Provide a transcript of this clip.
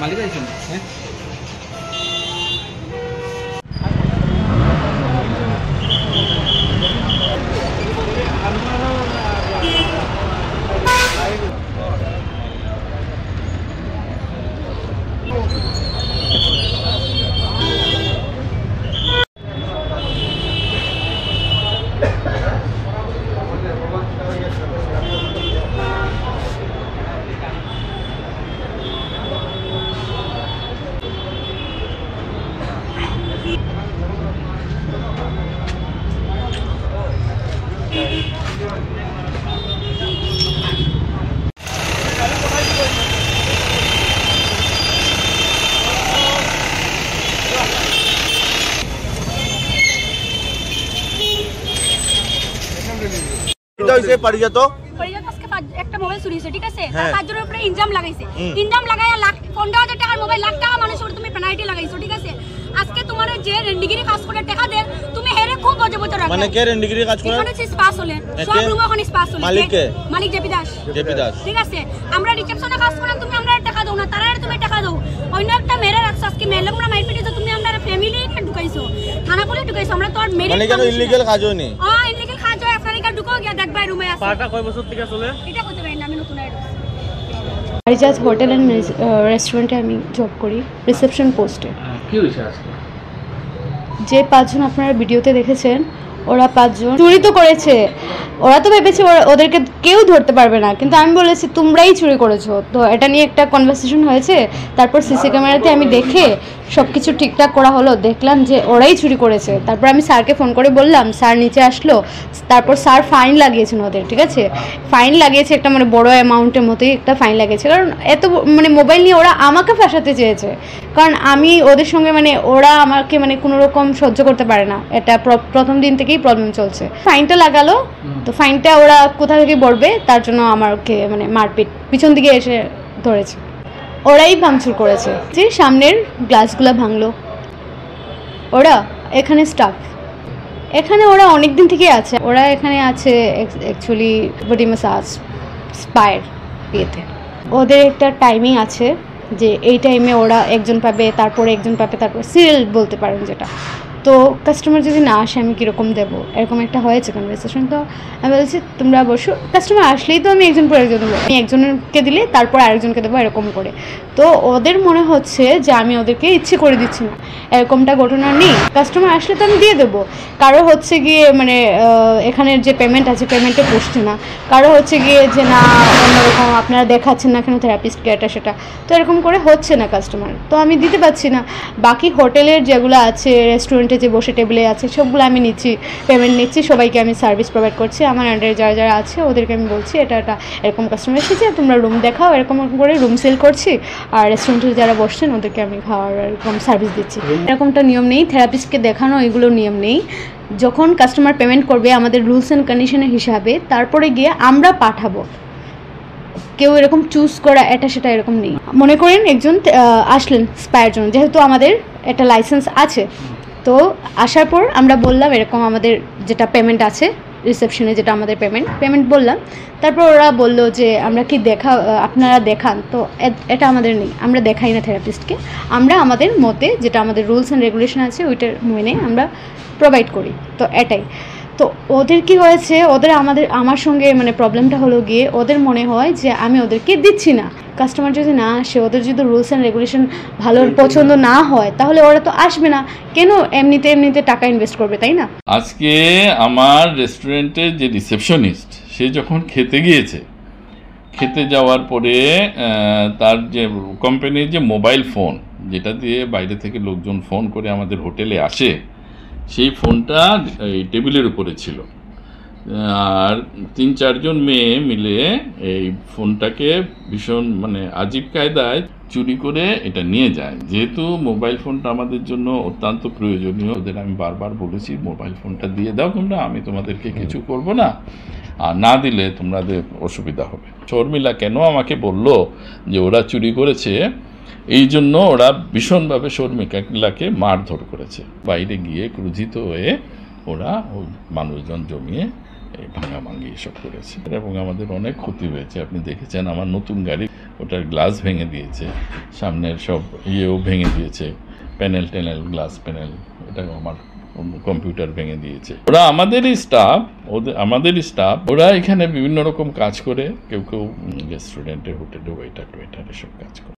মালিক আইছেন হ্যাঁ পারিজাত আজকে একটা মোবাইল চুরি হয়েছে, ঠিক আছে? তার 5 জনের উপরে ইনজাম লাগাইছে। ইনজাম লাগায়া 15,000 টাকার মোবাইল, লাখ টাকা মানুষের উপরে তুমি পেনাল্টি লাগাইছো, ঠিক আছে? আজকে তোমার যে রেন্ডিগিরি কাজ করে টাকা দেন, তুমি হেরে খুব বজে বজে রাখো। মানে কে রেন্ডিগিরি কাজ করে? এখানে স্পাস হলে সব রুম ওখানে স্পাস হলে। মালিক কে? মালিক জেপি দাস। জেপি দাস, ঠিক আছে? আমরা রিসেপশনে কাজ করাম, তুমি আমরা টাকা দাও না, তারা তুমি টাকা দাও। অন্য একটা মেরে রাখছো, আজকে মেলে আমরা মাইট পিটিছো, তুমি আমরা ফ্যামিলি কে ঢুকাইছো, থানা পুলিশ ঢুকাইছো। আমরা তো আর মেরে মানে কেন ইলিগাল কাজ হয়নি? ইলিগাল কাজ হয়, আপনারা কা ঢুকো গিয়া দেখবা রুমে আছে। পাটা কয় বছর থেকে চলে? এটা কইতে পারি না, আমি নতুন আইডি। পারিজাত হোটেল অ্যান্ড রেস্টুরেন্টে আমি জব করি, রিসেপশন পোস্টে। কি হয়েছে আজকে? যে 5 জন আপনারা ভিডিওতে দেখেছেন, ওরা 5 জন চুরি তো করেছে। ওরা তো ভেবেছে ওদেরকে কেউ ধরতে পারবে না, কিন্তু আমি বলেছি তোমরাই চুরি করেছো। তো এটা নিয়ে একটা কনভারসেশন হয়েছে। তারপর সিসি ক্যামেরাতে আমি দেখে সব কিছু ঠিকঠাক করা হলো, দেখলাম যে ওরাই চুরি করেছে। তারপর আমি স্যারকে ফোন করে বললাম, স্যার নিচে আসলো। তারপর স্যার ফাইন লাগিয়েছেন ওদের, ঠিক আছে? ফাইন লাগিয়েছে একটা মানে বড় অ্যামাউন্টের মতোই একটা ফাইন লাগিয়েছে, কারণ এত মানে মোবাইল নিয়ে ওরা আমাকে ফাঁসাতে চেয়েছে। কারণ আমি ওদের সঙ্গে মানে ওরা আমাকে মানে কোনো রকম সহ্য করতে পারে না, এটা প্রথম দিন থেকেই প্রবলেম চলছে। ফাইনটা লাগালো, তো ফাইনটা ওরা কোথা থেকে ভরবে তার জন্য আমাকে মানে মারপিট পিছন দিকে এসে ধরেছে। ওরাই ভাঙচুর করেছে, যে সামনের গ্লাসগুলো ভাঙলো। ওরা এখানে স্টাফ, এখানে ওরা অনেক দিন থেকে আছে। ওরা এখানে আছে অ্যাকচুয়ালি বডি ম্যাসাজ স্পায়ের বিয়েতে। ওদের একটা টাইমিং আছে যে এই টাইমে ওরা একজন পাবে, তারপরে একজন পাবে, তারপর সিরিয়াল বলতে পারেন যেটা। তো কাস্টমার যদি না আসে আমি কীরকম দেবো, এরকম একটা হয়েছে কনভারসেশন। তো আমি বলছি তোমরা বসো, কাস্টমার আসলেই তো আমি একজন পর একজন দেবো, আমি একজনকে দিলে তারপর আরেকজনকে দেবো, এরকম করে। তো ওদের মনে হচ্ছে যে আমি ওদেরকে ইচ্ছে করে দিচ্ছি না, এরকমটা ঘটনা নেই। কাস্টমার আসলে তো আমি দিয়ে দেবো। কারো হচ্ছে গিয়ে মানে এখানের যে পেমেন্ট আছে পেমেন্টে বসছে না, কারো হচ্ছে গিয়ে যে না অন্যরকম আপনারা দেখাচ্ছেন না কেন থেরাপিস্টকে, এটা সেটা। তো এরকম করে হচ্ছে না কাস্টমার, তো আমি দিতে পারছি না। বাকি হোটেলের যেগুলো আছে, রেস্টুরেন্টে যে বসে টেবিলে আছে, সবগুলো আমি নিচ্ছি, পেমেন্ট নিচ্ছি, সবাইকে আমি সার্ভিস প্রোভাইড করছি। আমার আন্ডারে যারা যারা আছে ওদেরকে আমি বলছি এটা এরকম কাস্টমার এসেছে, তোমরা রুম দেখাও, এরকম করে রুম সেল করছি। আর রেস্টুরেন্টে যারা বসছেন ওদেরকে আমি খাওয়ার এরকম সার্ভিস দিচ্ছি। এরকমটা নিয়ম নেই, থেরাপিস্টকে দেখানো এগুলো নিয়ম নেই। যখন কাস্টমার পেমেন্ট করবে আমাদের রুলস অ্যান্ড কন্ডিশনের হিসাবে, তারপরে গিয়ে আমরা পাঠাবো। কেউ এরকম চুজ করা এটা সেটা এরকম নেই। মনে করেন একজন আসলেন স্পায়ের জন্য, যেহেতু আমাদের একটা লাইসেন্স আছে, তো আসার পর আমরা বললাম এরকম আমাদের যেটা পেমেন্ট আছে রিসেপশনে, যেটা আমাদের পেমেন্ট বললাম। তারপর ওরা বলল যে আমরা কি আপনারা দেখান, তো এটা আমাদের নেই, আমরা দেখাই না থেরাপিস্টকে। আমরা আমাদের মতে যেটা আমাদের রুলস অ্যান্ড রেগুলেশন আছে ওইটার মেনে আমরা প্রোভাইড করি। তো এটাই। তো ওদের কি হয়েছে, আমার সঙ্গে মানে প্রবলেমটা হলো গিয়ে ওদের মনে হয় যে আমি ওদেরকে দিচ্ছি না। কাস্টমার যদি না আসে, ওদের যদি রুলস অ্যান্ড রেগুলেশন ভালো পছন্দ না হয়, তাহলে ওরা তো আসবে না, কেন এমনিতে টাকা ইনভেস্ট করবে, তাই না? আজকে আমার রেস্টুরেন্টের যে রিসেপশনিস্ট, সে যখন খেতে গিয়েছে, খেতে যাওয়ার পরে তার যে কোম্পানির যে মোবাইল ফোন, যেটা দিয়ে বাইরে থেকে লোকজন ফোন করে আমাদের হোটেলে আসে, সেই ফোনটা এই টেবিলের উপরে ছিল। আর 3-4 জন মেয়ে মিলে এই ফোনটাকে ভীষণ মানে আজীব কায়দায় চুরি করে এটা নিয়ে যায়। যেহেতু মোবাইল ফোনটা আমাদের জন্য অত্যন্ত প্রয়োজনীয়, ওদের আমি বারবার বলেছি মোবাইল ফোনটা দিয়ে দাও তোমরা, আমি তোমাদেরকে কিছু করব না, আর না দিলে তোমাদের অসুবিধা হবে। শর্মিলা কেন আমাকে বলল যে ওরা চুরি করেছে, এই জন্য ওরা ভীষণভাবে শর্মিলাকে মারধর করেছে। বাইরে গিয়ে ক্রুজিত হয়ে ওরা ওই মানুষজন জমিয়ে এই ভাঙাভাঙি এসব করেছে এবং আমাদের অনেক ক্ষতি হয়েছে। আপনি দেখেছেন আমার নতুন গাড়ি, ওটার গ্লাস ভেঙে দিয়েছে, সামনের সব ইয়েও ভেঙে দিয়েছে, প্যানেল গ্লাস প্যানেল, এটা আমার কম্পিউটার ভেঙে দিয়েছে। ওরা আমাদেরই স্টাফ, ওরা এখানে বিভিন্ন রকম কাজ করে, কেউ রেস্টুরেন্টে, হোটেলে ওয়েটার এসব কাজ করে।